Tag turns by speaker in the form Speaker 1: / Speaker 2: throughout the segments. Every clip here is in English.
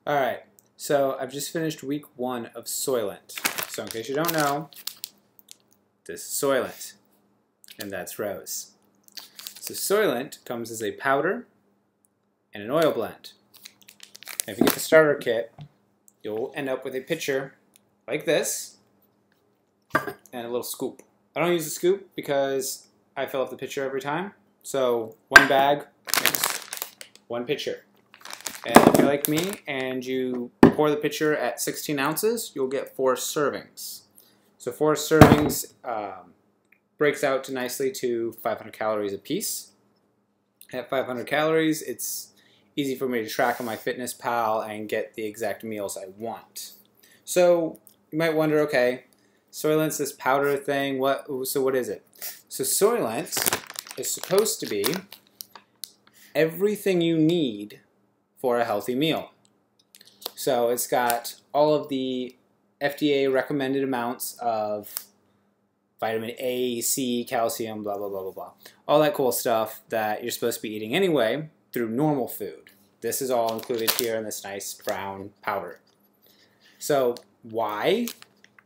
Speaker 1: Alright, so I've just finished week 1 of Soylent. So in case you don't know, this is Soylent, and that's Rose. So Soylent comes as a powder and an oil blend. And if you get the starter kit, you'll end up with a pitcher like this and a little scoop. I don't use a scoop because I fill up the pitcher every time. So one bag makes one pitcher. And if you're like me and you pour the pitcher at 16 ounces, you'll get 4 servings. So 4 servings breaks out nicely to 500 calories a piece. At 500 calories, it's easy for me to track on my FitnessPal and get the exact meals I want. So you might wonder, okay, Soylent's this powder thing. So what is it? So Soylent is supposed to be everything you need for a healthy meal. So it's got all of the FDA recommended amounts of vitamin A, C, calcium, blah, blah, blah, blah, blah. All that cool stuff that you're supposed to be eating anyway through normal food. This is all included here in this nice brown powder. So why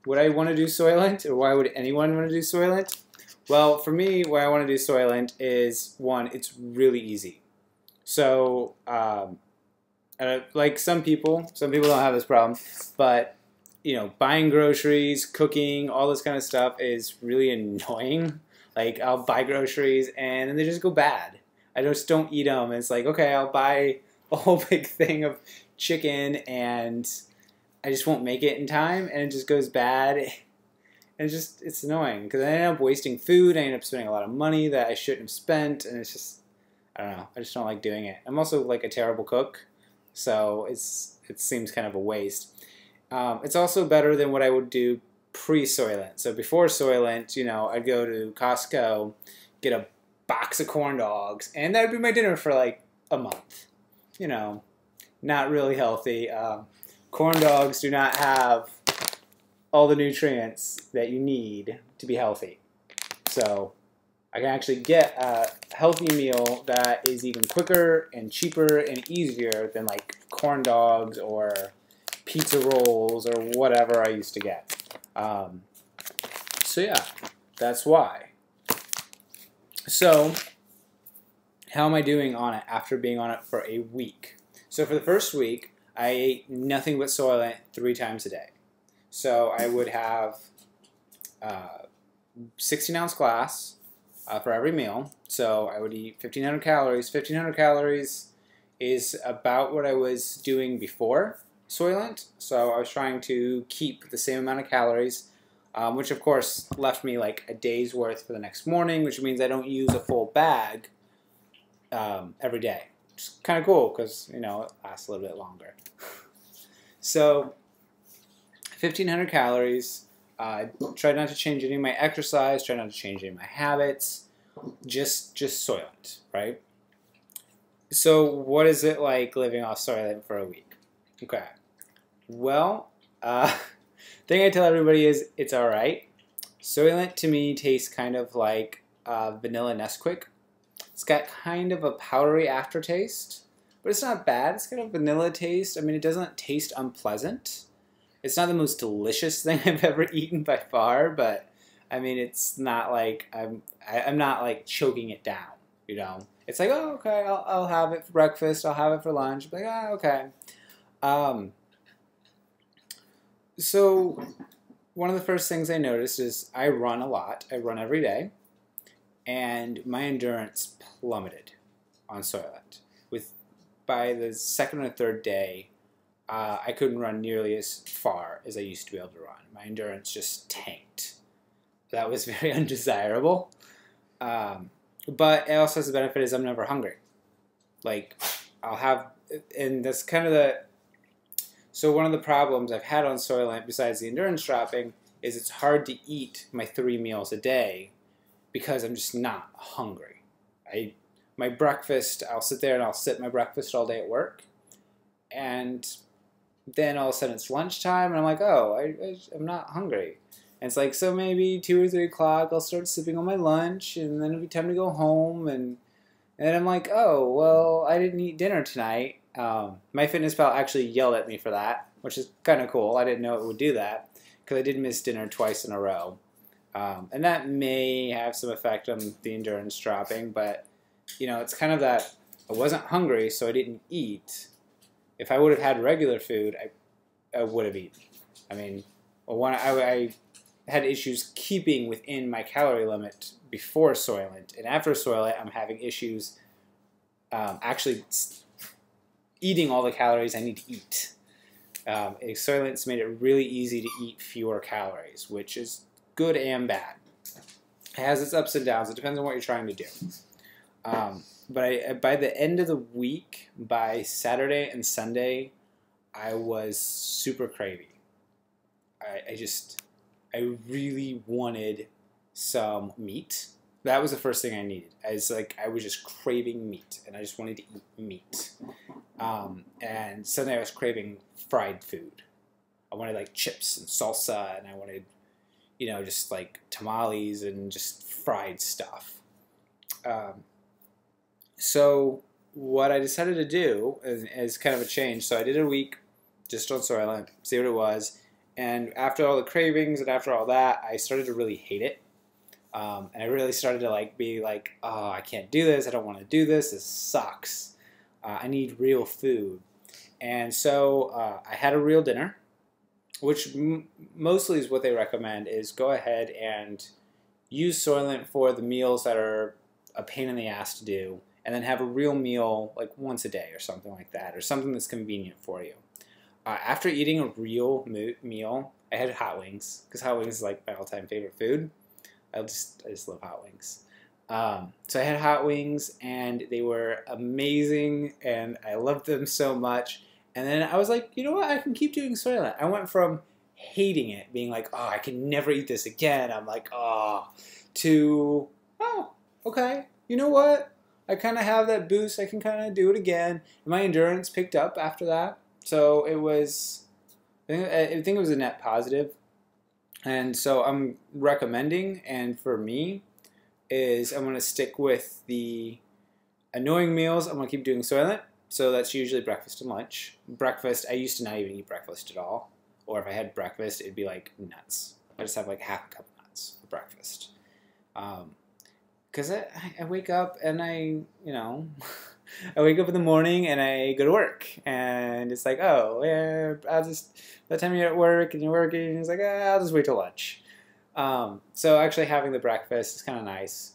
Speaker 1: would I want to do Soylent, or why would anyone want to do Soylent? Well, for me, why I want to do Soylent is, one, it's really easy. So, like some people don't have this problem, but you know, buying groceries, cooking, all this kind of stuff is really annoying. Like, I'll buy groceries and then they just go bad. I just don't eat them. And it's like, okay, I'll buy a whole big thing of chicken and I just won't make it in time and it just goes bad. And it's annoying because I end up wasting food. I end up spending a lot of money that I shouldn't have spent, and it's just, I don't know, I just don't like doing it. I'm also like a terrible cook, so it seems kind of a waste. It's also better than what I would do pre-Soylent. So before Soylent, you know, I'd go to Costco, get a box of corn dogs, and that would be my dinner for like a month. You know, not really healthy. Corn dogs do not have all the nutrients that you need to be healthy. So I can actually get a healthy meal that is even quicker and cheaper and easier than like corn dogs or pizza rolls or whatever I used to get. So yeah, that's why. So how am I doing on it after being on it for a week? So for the first week, I ate nothing but Soylent 3 times a day. So I would have 16-ounce glass for every meal. So I would eat 1,500 calories. 1,500 calories is about what I was doing before Soylent. So I was trying to keep the same amount of calories, which of course left me like a day's worth for the next morning, which means I don't use a full bag every day. It's kind of cool because, you know, it lasts a little bit longer. So 1,500 calories. Try not to change any of my exercise. Try not to change any of my habits. Just Soylent, right? So what is it like living off Soylent for a week? Okay. Well, thing I tell everybody is it's all right. Soylent to me tastes kind of like vanilla Nesquik. It's got kind of a powdery aftertaste, but it's not bad. It's got a vanilla taste. I mean, it doesn't taste unpleasant. It's not the most delicious thing I've ever eaten by far, but I mean, it's not like I'm not like choking it down, you know. It's like, oh, okay, I'll have it for breakfast. I'll have it for lunch. Like, oh, okay. So one of the first things I noticed is I run a lot. I run every day, and my endurance plummeted on Soylent. By the second or third day, I couldn't run nearly as far as I used to be able to run. My endurance just tanked. That was very undesirable. But it also has the benefit is I'm never hungry. Like, I'll have, and that's kind of so one of the problems I've had on Soylent, besides the endurance dropping, is it's hard to eat my 3 meals a day because I'm just not hungry. My breakfast, I'll sit there and I'll sip my breakfast all day at work, and then all of a sudden it's lunchtime, and I'm like, oh, I'm not hungry. And it's like, so maybe 2 or 3 o'clock, I'll start sipping on my lunch, and then it'll be time to go home, and then I'm like, oh, well, I didn't eat dinner tonight, MyFitnessPal actually yelled at me for that, which is kind of cool. I didn't know it would do that because I did miss dinner twice in a row. And that may have some effect on the endurance dropping, but you know, it's kind of that I wasn't hungry, so I didn't eat. If I would have had regular food, I would have eaten. I mean, I had issues keeping within my calorie limit before Soylent, and after Soylent, I'm having issues actually eating all the calories I need to eat. Soylent's made it really easy to eat fewer calories, which is good and bad. It has its ups and downs. It depends on what you're trying to do. But by the end of the week, by Saturday and Sunday, I was super cravey. I really wanted some meat. That was the first thing I needed. I was just craving meat, and I just wanted to eat meat. And Sunday I was craving fried food. I wanted like chips and salsa, and I wanted, you know, just like tamales and just fried stuff. So what I decided to do is kind of a change. So I did a week just on Soylent, see what it was. And after all the cravings and after all that, I started to really hate it. And I really started to be like, oh, I can't do this. I don't want to do this. This sucks. I need real food. And so I had a real dinner, which mostly is what they recommend, is go ahead and use Soylent for the meals that are a pain in the ass to do, and then have a real meal like once a day or something like that, or something that's convenient for you. After eating a real meal, I had hot wings, because hot wings is like my all-time favorite food. I just love hot wings. So I had hot wings, and they were amazing, and I loved them so much. And then I was like, you know what? I can keep doing Soylent. I went from hating it, being like, oh, I can never eat this again. I'm like, oh, to, oh, okay. You know what? I kind of have that boost. I can kind of do it again. And my endurance picked up after that. So it was, I think it was a net positive. And so I'm recommending, and for me, is I'm going to stick with the annoying meals. I'm going to keep doing Soylent. So that's usually breakfast and lunch. Breakfast, I used to not even eat breakfast at all. Or if I had breakfast, it'd be like nuts. I just have like half a cup of nuts for breakfast. Because I wake up and I I wake up in the morning and I go to work. And it's like, oh, yeah, by the time you're at work and you're working, it's like, I'll just wait till lunch. So actually having the breakfast is kind of nice.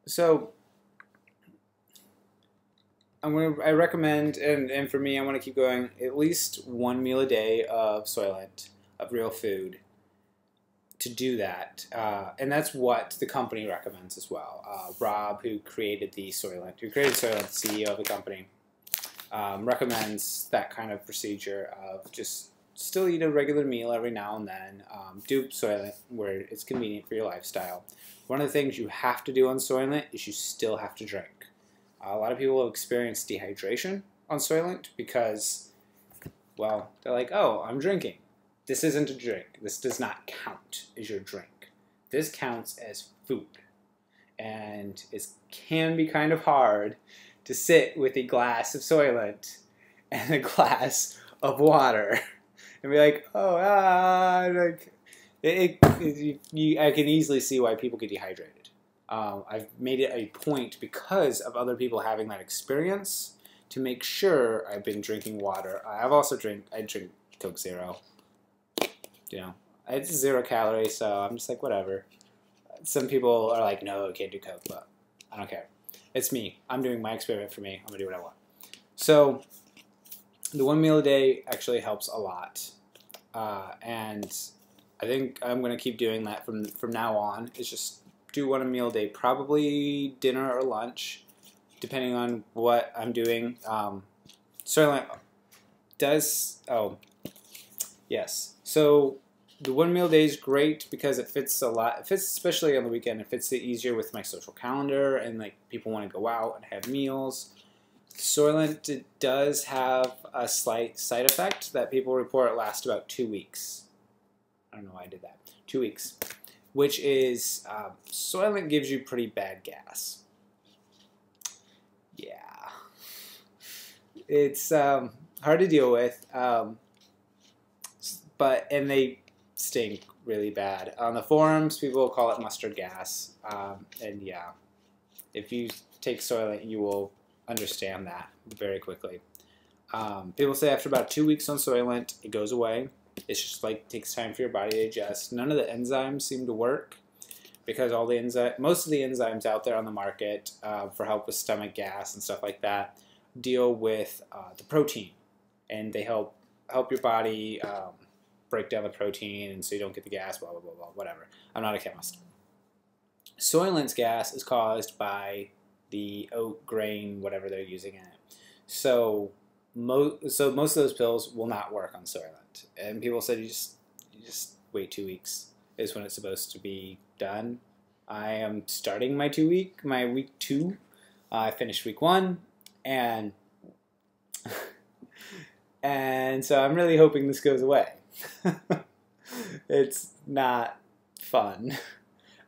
Speaker 1: So I recommend, and for me, I want to keep going at least one meal a day of Soylent, of real food, to do that. And that's what the company recommends as well. Rob, who created Soylent, the CEO of the company, recommends that kind of procedure of just still eat a regular meal every now and then. Do Soylent where it's convenient for your lifestyle. One of the things you have to do on Soylent is you still have to drink. A lot of people have experienced dehydration on Soylent because, well, they're like, oh, I'm drinking. This isn't a drink. This does not count as your drink. This counts as food. And it can be kind of hard to sit with a glass of Soylent and a glass of water and be like, oh, I can easily see why people get dehydrated. I've made it a point, because of other people having that experience, to make sure I've been drinking water. I drink Coke Zero. You know, it's 0 calories, so I'm just like, whatever. Some people are like, no, I can't do Coke, but I don't care. It's me. I'm doing my experiment for me. I'm going to do what I want. So the one meal a day actually helps a lot. And I think I'm going to keep doing that from now on. It's just do one meal a day, probably dinner or lunch, depending on what I'm doing. Soylent does, oh, yes. So the one meal a day is great because it fits a lot. It fits especially on the weekend. It fits it easier with my social calendar, and like people want to go out and have meals. Soylent does have a slight side effect that people report lasts about 2 weeks. I don't know why I did that. 2 weeks. Which is, Soylent gives you pretty bad gas. Yeah. It's hard to deal with, and they stink really bad. On the forums, people call it mustard gas, and yeah, if you take Soylent, you will understand that very quickly. People say after about 2 weeks on Soylent, it goes away. It's just like takes time for your body to adjust. None of the enzymes seem to work because most of the enzymes out there on the market for help with stomach gas and stuff like that deal with the protein, and they help your body break down the protein, and so you don't get the gas. Blah blah blah blah. Whatever. I'm not a chemist. Soylent's gas is caused by the oat grain, whatever they're using in it. So most of those pills will not work on Soylent. And people said you just wait 2 weeks is when it's supposed to be done. I am starting my week 2. I finished week 1, and and so I'm really hoping this goes away. It's not fun.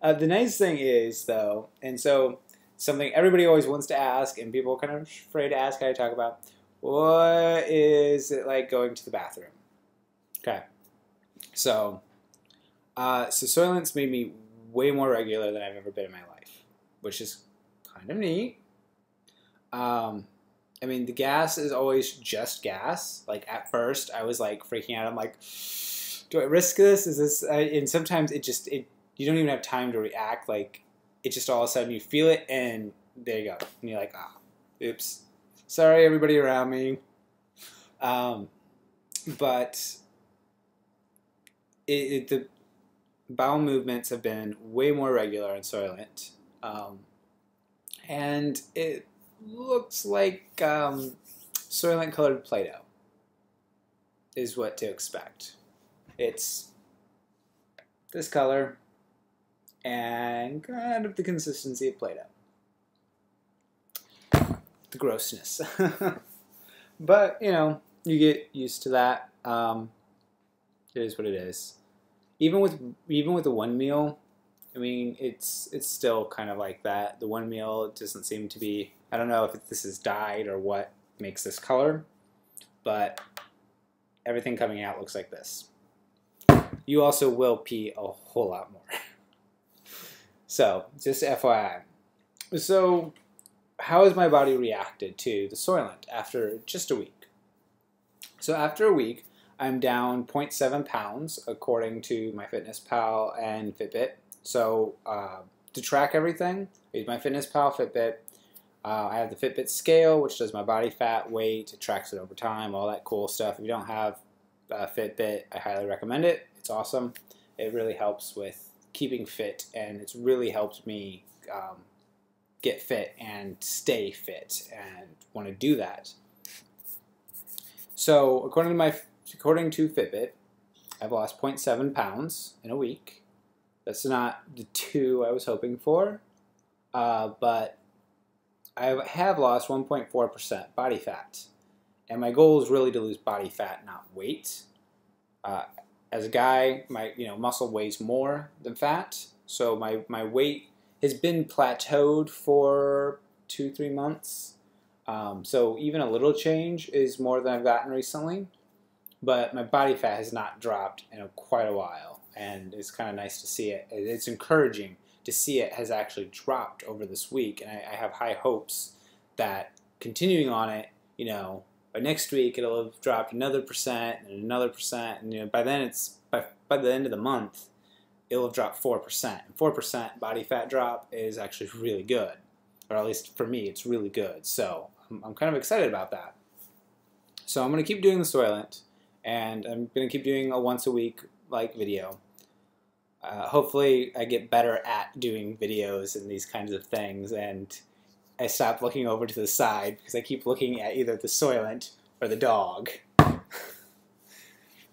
Speaker 1: The nice thing is, though, and so something everybody always wants to ask, and people are kind of afraid to ask how to talk about, what is it like going to the bathroom? Okay. So Soylent's made me way more regular than I've ever been in my life, which is kind of neat. I mean, the gas is always just gas. Like, at first, I was, like, freaking out. I'm like, do I risk this? Is this... and sometimes you don't even have time to react. Like, it just all of a sudden you feel it, and there you go. And you're like, oops. Sorry, everybody around me. But the bowel movements have been way more regular in Soylent. And it looks like Soylent colored Play-Doh is what to expect. It's this color and kind of the consistency of Play-Doh. The grossness. But, you know, you get used to that. It is what it is. Even with the one meal, I mean, it's still kind of like that. The one meal doesn't seem to be, I don't know if this is dyed or what makes this color, but everything coming out looks like this. You also will pee a whole lot more. So, just FYI. So, how has my body reacted to the Soylent after just a week? So after a week, I'm down 0.7 pounds according to MyFitnessPal and Fitbit. So to track everything, I use MyFitnessPal, Fitbit. I have the Fitbit scale, which does my body fat, weight, it tracks it over time, all that cool stuff. If you don't have Fitbit, I highly recommend it. It's awesome. It really helps with keeping fit, and it's really helped me get fit and stay fit and want to do that. So according to Fitbit, I've lost 0.7 pounds in a week. That's not the 2 I was hoping for, but I have lost 1.4% body fat. And my goal is really to lose body fat, not weight. As a guy, my muscle weighs more than fat, so my weight has been plateaued for 2-3 months. So even a little change is more than I've gotten recently, but my body fat has not dropped in quite a while, and it's kind of nice to see it. It's encouraging to see it has actually dropped over this week, and I have high hopes that continuing on it, by next week it'll have dropped another percent and another percent, and by then by the end of the month it'll have dropped 4%. And 4% body fat drop is actually really good, or at least for me it's really good. So I'm kind of excited about that. So I'm going to keep doing the Soylent, and I'm going to keep doing a once a week video. Hopefully I get better at doing videos and these kinds of things, and I stop looking over to the side because I keep looking at either the Soylent or the dog.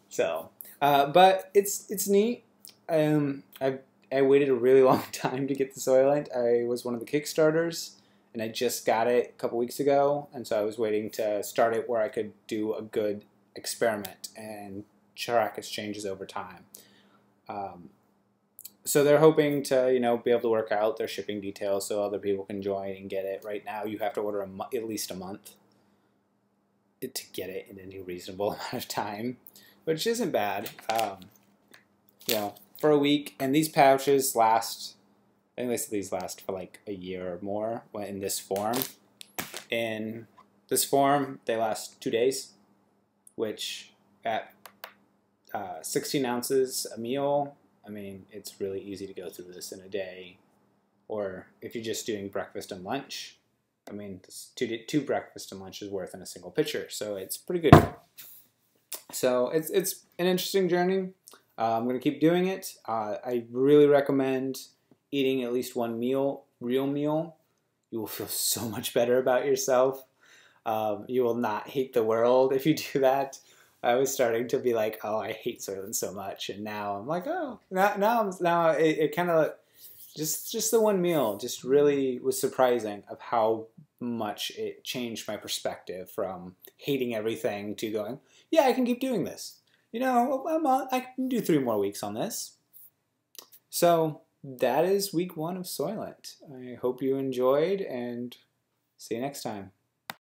Speaker 1: So, but it's neat. I waited a really long time to get the Soylent. I was one of the Kickstarters, and I just got it a couple weeks ago, and so I was waiting to start it where I could do a good experiment and track its changes over time. So they're hoping to, be able to work out their shipping details so other people can join and get it. Right now, you have to order at least a month. to get it in any reasonable amount of time, which isn't bad. You know, for a week, and these pouches last. I think they said these last for like a year or more in this form. In this form, they last 2 days, which at 16 ounces a meal, I mean, it's really easy to go through this in a day. Or if you're just doing breakfast and lunch, I mean, this two breakfast and lunch is worth in a single pitcher, so it's pretty good. So it's an interesting journey. I'm going to keep doing it. I really recommend eating at least one meal, real meal. You will feel so much better about yourself. You will not hate the world if you do that. I was starting to be like, oh, I hate Soylent so much, and now I'm like, oh, now it kind of just the one meal just really was surprising of how much it changed my perspective from hating everything to going, yeah, I can keep doing this. You know, I can do 3 more weeks on this. So that is week 1 of Soylent. I hope you enjoyed, and see you next time.